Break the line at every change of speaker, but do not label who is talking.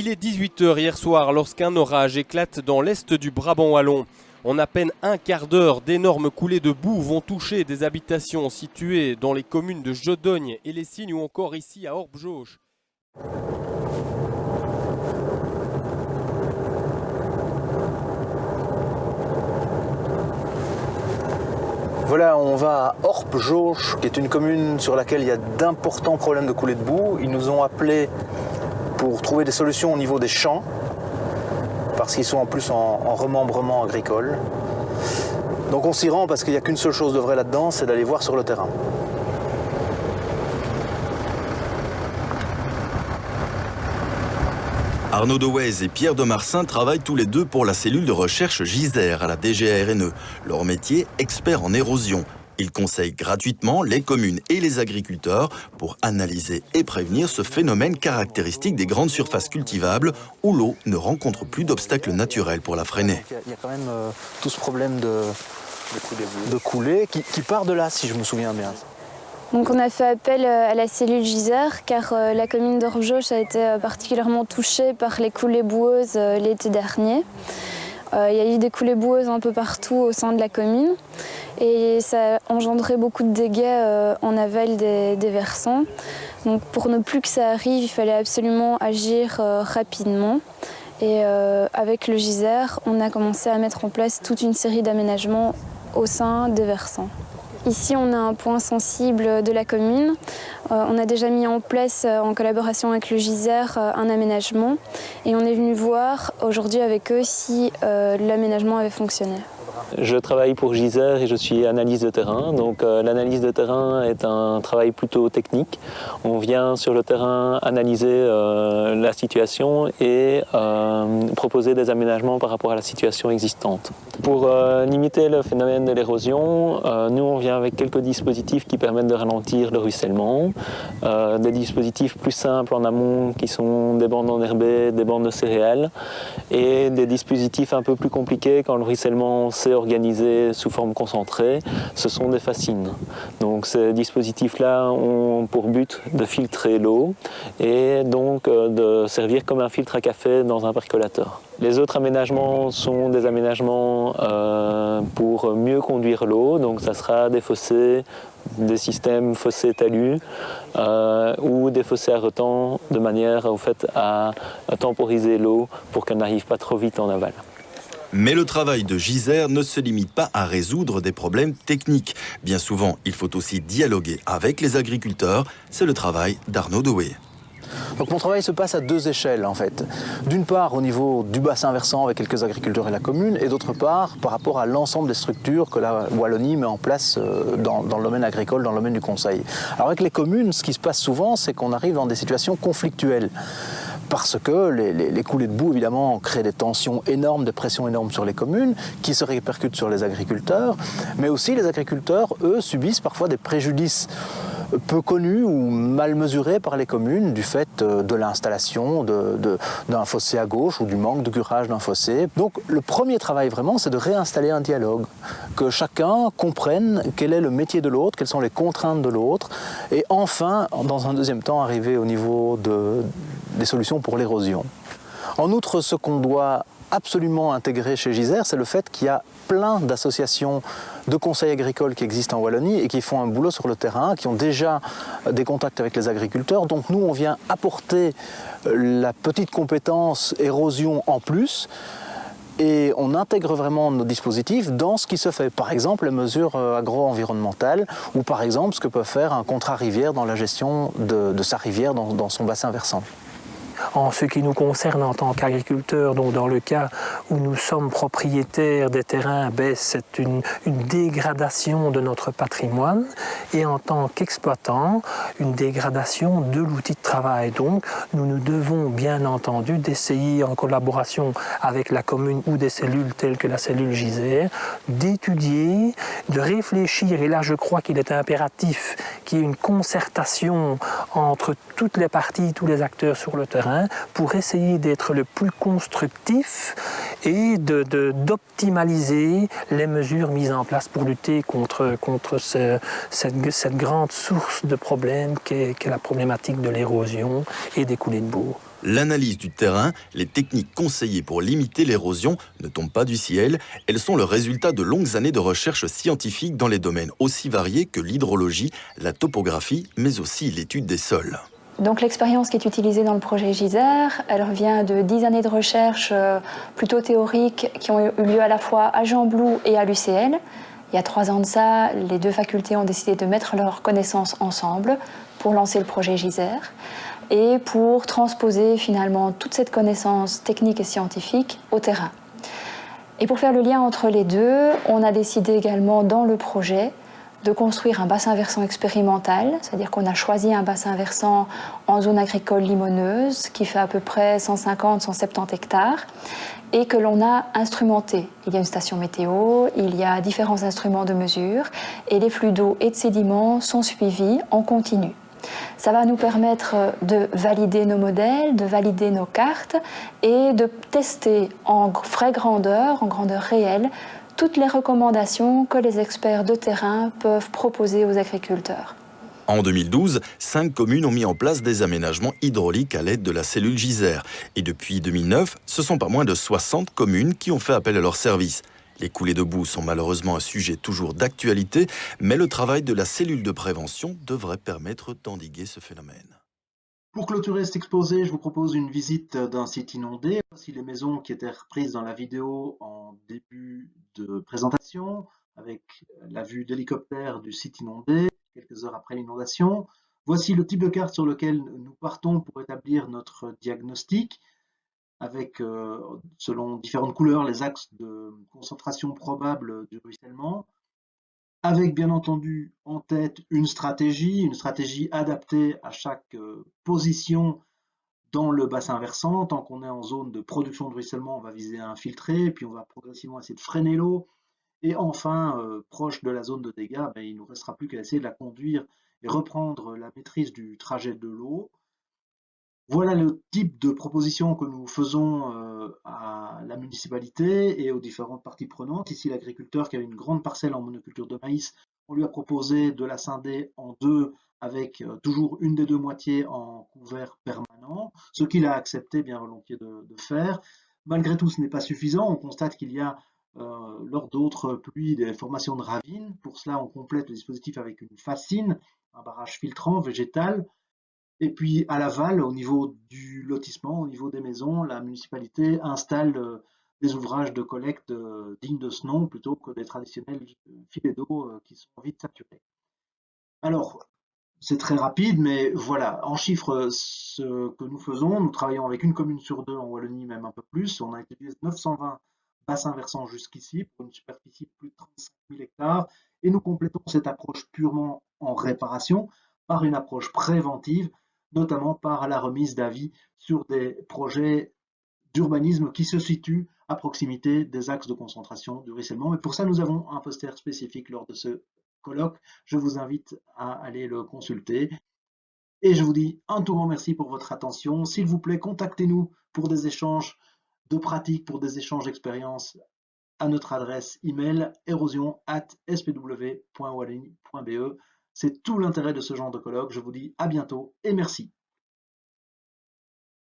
Il est 18 h hier soir lorsqu'un orage éclate dans l'est du Brabant wallon. En à peine un quart d'heure, d'énormes coulées de boue vont toucher des habitations situées dans les communes de Jodogne et Les Cygnes ou encore ici à Orpjauge.
Voilà, on va à Orpjauge, qui est une commune sur laquelle il y a d'importants problèmes de coulées de boue. Ils nous ont appelés pour trouver des solutions au niveau des champs, parce qu'ils sont en plus en remembrement agricole. Donc on s'y rend parce qu'il n'y a qu'une seule chose de vrai là-dedans, c'est d'aller voir sur le terrain.
Arnaud Dewez et Pierre de Marsin travaillent tous les deux pour la cellule de recherche Giser à la DGARNE. Leur métier, expert en érosion. Ils conseillent gratuitement les communes et les agriculteurs pour analyser et prévenir ce phénomène caractéristique des grandes surfaces cultivables où l'eau ne rencontre plus d'obstacles naturels pour la freiner.
Il y a quand même tout ce problème de coulée qui part de là, si je me souviens bien.
Donc on a fait appel à la cellule Giser car la commune d'Orpjauge a été particulièrement touchée par les coulées boueuses l'été dernier. Il y a eu des coulées boueuses un peu partout au sein de la commune et ça a engendré beaucoup de dégâts en aval des versants. Donc pour ne plus que ça arrive, il fallait absolument agir rapidement. Et avec le Giser, on a commencé à mettre en place toute une série d'aménagements au sein des versants. Ici, on a un point sensible de la commune. On a déjà mis en place, en collaboration avec le Giser, un aménagement. Et on est venu voir aujourd'hui avec eux si l'aménagement avait fonctionné.
Je travaille pour Giser et je suis analyste de terrain. Donc l'analyse de terrain est un travail plutôt technique. On vient sur le terrain analyser la situation et proposer des aménagements par rapport à la situation existante. Pour limiter le phénomène de l'érosion, nous on vient avec quelques dispositifs qui permettent de ralentir le ruissellement. Des dispositifs plus simples en amont qui sont des bandes enherbées, des bandes de céréales et des dispositifs un peu plus compliqués quand le ruissellement s'est organisé sous forme concentrée, ce sont des fascines. Donc ces dispositifs-là ont pour but de filtrer l'eau et donc de servir comme un filtre à café dans un percolateur. Les autres aménagements sont des aménagements pour mieux conduire l'eau, donc ça sera des fossés, des systèmes fossés talus ou des fossés à retens de manière au fait à temporiser l'eau pour qu'elle n'arrive pas trop vite en aval.
Mais le travail de Giser ne se limite pas à résoudre des problèmes techniques. Bien souvent, il faut aussi dialoguer avec les agriculteurs. C'est le travail d'Arnaud Dewez.
Donc mon travail se passe à deux échelles en fait. D'une part au niveau du bassin versant avec quelques agriculteurs et la commune, et d'autre part par rapport à l'ensemble des structures que la Wallonie met en place dans le domaine agricole, dans le domaine du conseil. Alors avec les communes, ce qui se passe souvent, c'est qu'on arrive dans des situations conflictuelles. Parce que les coulées de boue, évidemment, créent des tensions énormes, des pressions énormes sur les communes, qui se répercutent sur les agriculteurs. Mais aussi, les agriculteurs, eux, subissent parfois des préjudices peu connus ou mal mesurés par les communes du fait de l'installation d'un fossé à gauche ou du manque de curage d'un fossé. Donc, le premier travail, vraiment, c'est de réinstaller un dialogue. Que chacun comprenne quel est le métier de l'autre, quelles sont les contraintes de l'autre. Et enfin, dans un deuxième temps, arriver au niveau des solutions pour l'érosion. En outre, ce qu'on doit absolument intégrer chez Giser, c'est le fait qu'il y a plein d'associations de conseils agricoles qui existent en Wallonie et qui font un boulot sur le terrain, qui ont déjà des contacts avec les agriculteurs. Donc nous, on vient apporter la petite compétence érosion en plus et on intègre vraiment nos dispositifs dans ce qui se fait. Par exemple, les mesures agro-environnementales ou par exemple ce que peut faire un contrat rivière dans la gestion de sa rivière dans son bassin versant.
En ce qui nous concerne en tant qu'agriculteurs, donc dans le cas où nous sommes propriétaires des terrains, c'est une dégradation de notre patrimoine et en tant qu'exploitants, une dégradation de l'outil de travail. Donc nous devons bien entendu d'essayer en collaboration avec la commune ou des cellules telles que la cellule Giser, d'étudier, de réfléchir, et là je crois qu'il est impératif qu'il y ait une concertation entre toutes les parties, tous les acteurs sur le terrain, pour essayer d'être le plus constructif et d'optimaliser les mesures mises en place pour lutter contre cette grande source de problèmes qu'est la problématique de l'érosion et des coulées de boue.
L'analyse du terrain, les techniques conseillées pour limiter l'érosion ne tombent pas du ciel. Elles sont le résultat de longues années de recherche scientifique dans les domaines aussi variés que l'hydrologie, la topographie, mais aussi l'étude des sols.
Donc l'expérience qui est utilisée dans le projet GISER, elle revient de 10 années de recherche plutôt théoriques qui ont eu lieu à la fois à Jean Blou et à l'UCL. Il y a 3 ans de ça, les 2 facultés ont décidé de mettre leurs connaissances ensemble pour lancer le projet GISER et pour transposer finalement toute cette connaissance technique et scientifique au terrain. Et pour faire le lien entre les deux, on a décidé également dans le projet de construire un bassin versant expérimental, c'est-à-dire qu'on a choisi un bassin versant en zone agricole limoneuse qui fait à peu près 150-170 hectares et que l'on a instrumenté. Il y a une station météo, il y a différents instruments de mesure et les flux d'eau et de sédiments sont suivis en continu. Ça va nous permettre de valider nos modèles, de valider nos cartes et de tester en vraie grandeur, en grandeur réelle, toutes les recommandations que les experts de terrain peuvent proposer aux agriculteurs.
En 2012, 5 communes ont mis en place des aménagements hydrauliques à l'aide de la cellule GISER. Et depuis 2009, ce sont pas moins de 60 communes qui ont fait appel à leurs services. Les coulées de boue sont malheureusement un sujet toujours d'actualité, mais le travail de la cellule de prévention devrait permettre d'endiguer ce phénomène.
Pour clôturer cet exposé, je vous propose une visite d'un site inondé. Voici les maisons qui étaient reprises dans la vidéo en début de présentation, avec la vue d'hélicoptère du site inondé, quelques heures après l'inondation. Voici le type de carte sur lequel nous partons pour établir notre diagnostic, avec, selon différentes couleurs, les axes de concentration probable du ruissellement, avec bien entendu en tête une stratégie adaptée à chaque position dans le bassin versant. Tant qu'on est en zone de production de ruissellement, on va viser à infiltrer, puis on va progressivement essayer de freiner l'eau. Et enfin, proche de la zone de dégâts, il ne nous restera plus qu'à essayer de la conduire et reprendre la maîtrise du trajet de l'eau. Voilà le type de proposition que nous faisons à la municipalité et aux différentes parties prenantes. Ici, l'agriculteur qui avait une grande parcelle en monoculture de maïs, on lui a proposé de la scinder en 2 avec toujours une des 2 moitiés en couvert permanent, ce qu'il a accepté bien volontiers de faire. Malgré tout, ce n'est pas suffisant. On constate qu'il y a lors d'autres pluies des formations de ravines. Pour cela, on complète le dispositif avec une fascine, un barrage filtrant végétal. Et puis à l'aval, au niveau du lotissement, au niveau des maisons, la municipalité installe des ouvrages de collecte dignes de ce nom plutôt que des traditionnels filets d'eau qui sont vite saturés. Alors, c'est très rapide, mais voilà, en chiffres, ce que nous faisons, nous travaillons avec une commune sur 2 en Wallonie, même un peu plus. On a utilisé 920 bassins versants jusqu'ici pour une superficie de plus de 35 000 hectares et nous complétons cette approche purement en réparation par une approche préventive, notamment par la remise d'avis sur des projets d'urbanisme qui se situent à proximité des axes de concentration du ruissellement. Mais pour ça, nous avons un poster spécifique lors de ce colloque. Je vous invite à aller le consulter. Et je vous dis un tout grand merci pour votre attention. S'il vous plaît, contactez-nous pour des échanges de pratiques, pour des échanges d'expériences à notre adresse email erosion@spw.wallonie.be. C'est tout l'intérêt de ce genre de colloque. Je vous dis à bientôt et merci.